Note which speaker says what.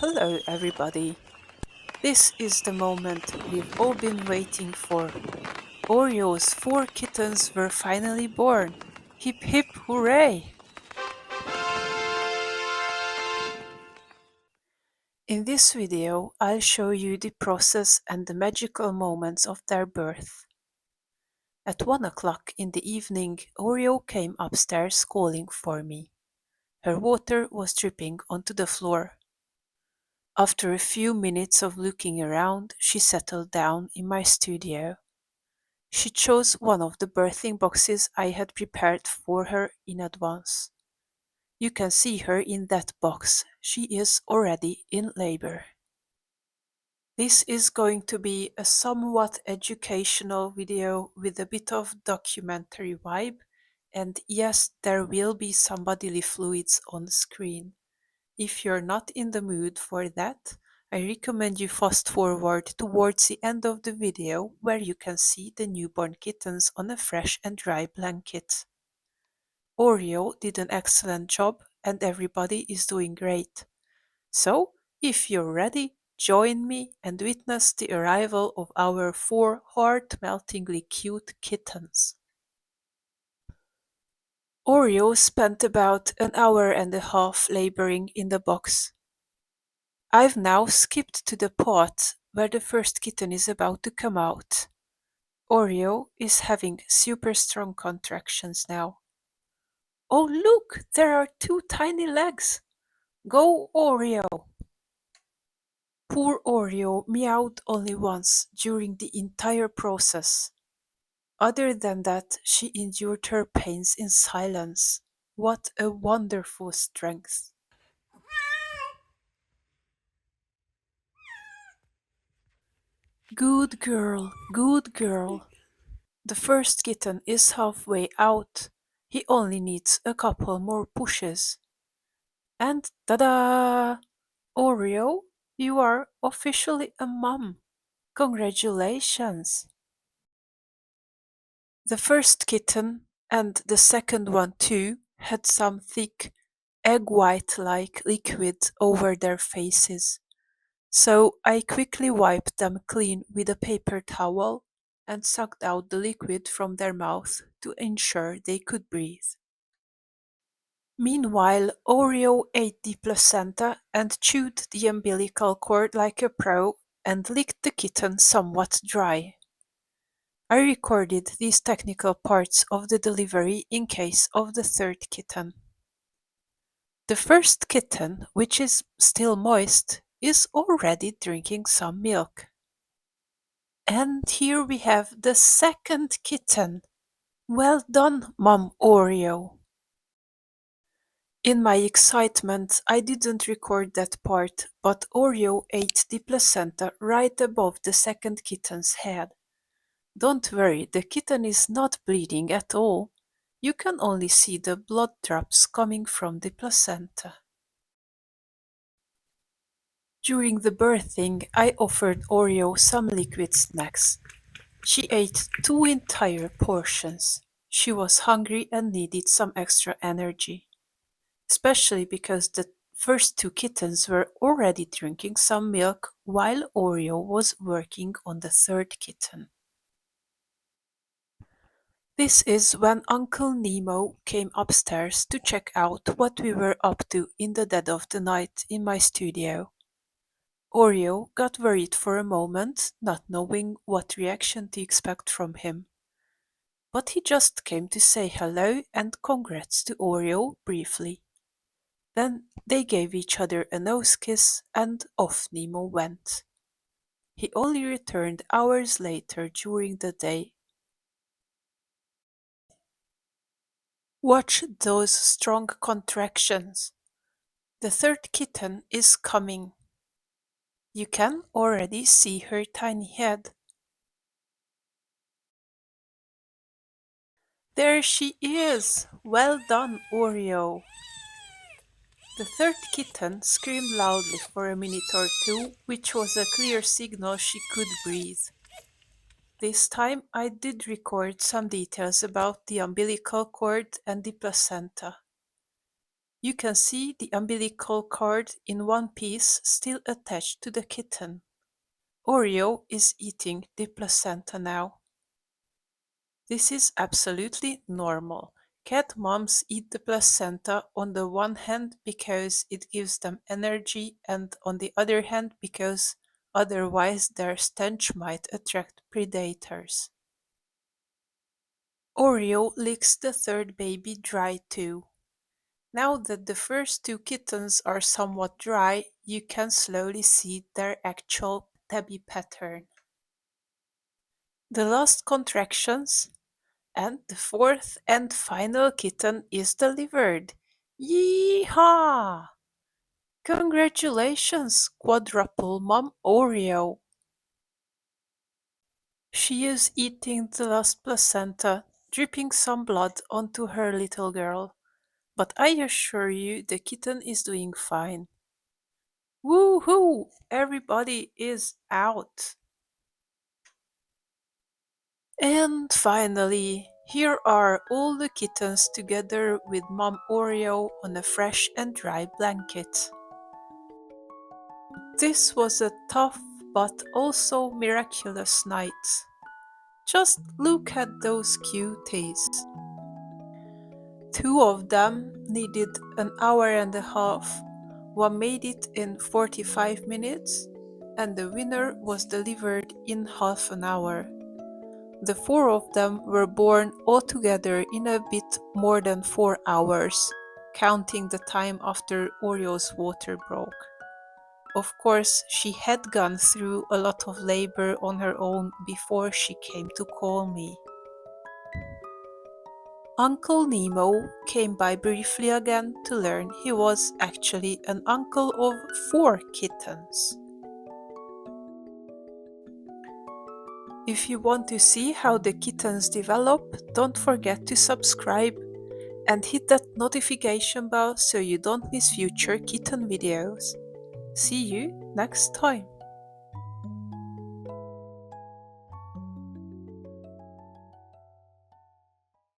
Speaker 1: Hello, everybody. This is the moment we've all been waiting for. Oreo's four kittens were finally born. Hip hip hooray! In this video, I'll show you the process and the magical moments of their birth. At 1 o'clock in the evening, Oreo came upstairs calling for me. Her water was dripping onto the floor. After a few minutes of looking around, she settled down in my studio. She chose one of the birthing boxes I had prepared for her in advance. You can see her in that box. She is already in labor. This is going to be a somewhat educational video with a bit of documentary vibe, and yes, there will be some bodily fluids on screen. If you're not in the mood for that, I recommend you fast forward towards the end of the video where you can see the newborn kittens on a fresh and dry blanket. Oreo did an excellent job and everybody is doing great. So, if you're ready, join me and witness the arrival of our four heart-meltingly cute kittens. Oreo spent about an hour and a half laboring in the box. I've now skipped to the part where the first kitten is about to come out. Oreo is having super strong contractions now. Oh look, there are two tiny legs. Go Oreo! Poor Oreo meowed only once during the entire process. Other than that, she endured her pains in silence. What a wonderful strength. Good girl, good girl. The first kitten is halfway out. He only needs a couple more pushes. And ta-da! Oreo, you are officially a mom. Congratulations! The first kitten, and the second one too, had some thick, egg white like liquid over their faces. So I quickly wiped them clean with a paper towel and sucked out the liquid from their mouth to ensure they could breathe. Meanwhile, Oreo ate the placenta and chewed the umbilical cord like a pro and licked the kitten somewhat dry. I recorded these technical parts of the delivery in case of the third kitten. The first kitten, which is still moist, is already drinking some milk. And here we have the second kitten. Well done, Mom Oreo. In my excitement, I didn't record that part, but Oreo ate the placenta right above the second kitten's head. Don't worry, the kitten is not bleeding at all. You can only see the blood drops coming from the placenta. During the birthing, I offered Oreo some liquid snacks. She ate two entire portions. She was hungry and needed some extra energy, especially because the first two kittens were already drinking some milk while Oreo was working on the third kitten. This is when Uncle Nemo came upstairs to check out what we were up to in the dead of the night in my studio. Oreo got worried for a moment, not knowing what reaction to expect from him. But he just came to say hello and congrats to Oreo briefly. Then they gave each other a nose kiss and off Nemo went. He only returned hours later during the day. Watch those strong contractions. The third kitten is coming. You can already see her tiny head. There she is! Well done, Oreo! The third kitten screamed loudly for a minute or two, which was a clear signal she could breathe. This time I did record some details about the umbilical cord and the placenta. You can see the umbilical cord in one piece still attached to the kitten. Oreo is eating the placenta now. This is absolutely normal. Cat moms eat the placenta on the one hand because it gives them energy and on the other hand because otherwise their stench might attract predators. Oreo licks the third baby dry too. Now that the first two kittens are somewhat dry, you can slowly see their actual tabby pattern. The last contractions and the fourth and final kitten is delivered. Yeehaw! Congratulations, quadruple mom Oreo! She is eating the last placenta, dripping some blood onto her little girl. But I assure you the kitten is doing fine. Woohoo! Everybody is out! And finally, here are all the kittens together with Mom Oreo on a fresh and dry blanket. This was a tough but also miraculous night. Just look at those cuties. Two of them needed an hour and a half. One made it in 45 minutes, and the winner was delivered in half an hour. The four of them were born altogether in a bit more than 4 hours, counting the time after Oreo's water broke. Of course, she had gone through a lot of labor on her own before she came to call me. Uncle Nemo came by briefly again to learn he was actually an uncle of 4 kittens. If you want to see how the kittens develop, don't forget to subscribe and hit that notification bell so you don't miss future kitten videos. See you next time!